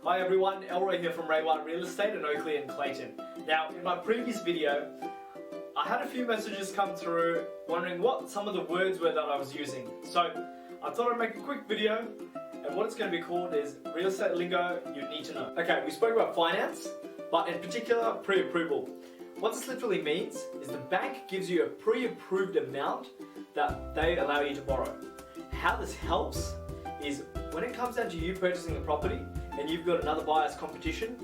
Hi everyone, Elroy here from Ray White Real Estate in Oakley and Clayton. Now, in my previous video, I had a few messages come through wondering what some of the words were that I was using. So, I thought I'd make a quick video, and what it's going to be called is Real Estate Lingo You Need to Know. Okay, we spoke about finance, but in particular, pre-approval. What this literally means is the bank gives you a pre-approved amount that they allow you to borrow. How this helps is when it comes down to you purchasing a property and you've got another buyer's competition,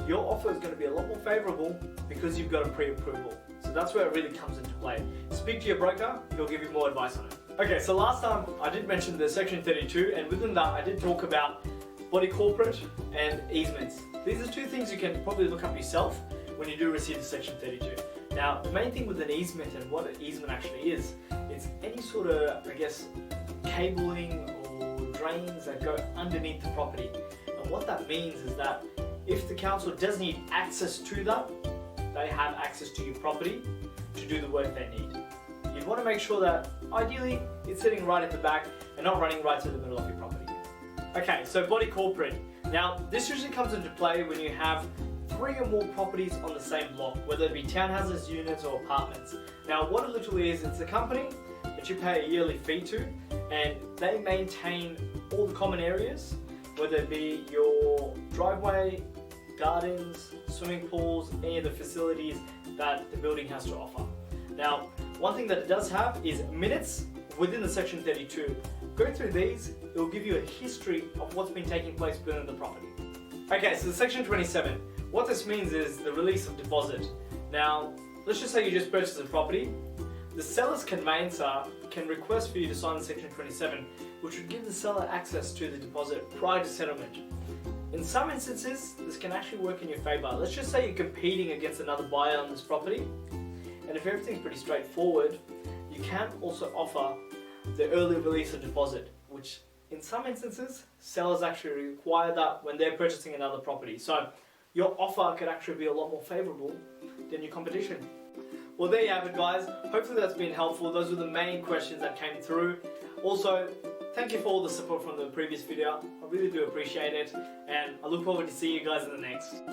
your offer is going to be a lot more favourable because you've got a pre-approval. So that's where it really comes into play. Speak to your broker, he'll give you more advice on it. Okay, so last time I did mention the section 32, and within that I did talk about body corporate and easements. These are two things you can probably look up yourself when you do receive the section 32. Now, the main thing with an easement and what an easement actually is, it's any sort of, cabling or drains that go underneath the property. And what that means is that if the council does need access to that, they have access to your property to do the work they need. You'd want to make sure that ideally it's sitting right at the back and not running right to the middle of your property. Okay, so body corporate. Now, this usually comes into play when you have 3 or more properties on the same block, whether it be townhouses, units or apartments. Now, what it literally is, it's a company that you pay a yearly fee to, and they maintain all the common areas, whether it be your driveway, gardens, swimming pools, any of the facilities that the building has to offer. Now, one thing that it does have is minutes within the section 32. Go through these, it will give you a history of what's been taking place within the property. Okay, so the section 27. What this means is the release of deposit. Now, let's just say you just purchased a property. The seller's conveyancer can request for you to sign section 27, which would give the seller access to the deposit prior to settlement. In some instances, this can actually work in your favour. Let's just say you're competing against another buyer on this property, and if everything's pretty straightforward, you can also offer the early release of deposit, which in some instances, sellers actually require that when they're purchasing another property. So your offer could actually be a lot more favourable than your competition. Well, there you have it, guys. Hopefully that's been helpful. Those were the main questions that came through. Also, thank you for all the support from the previous video. I really do appreciate it, and I look forward to seeing you guys in the next.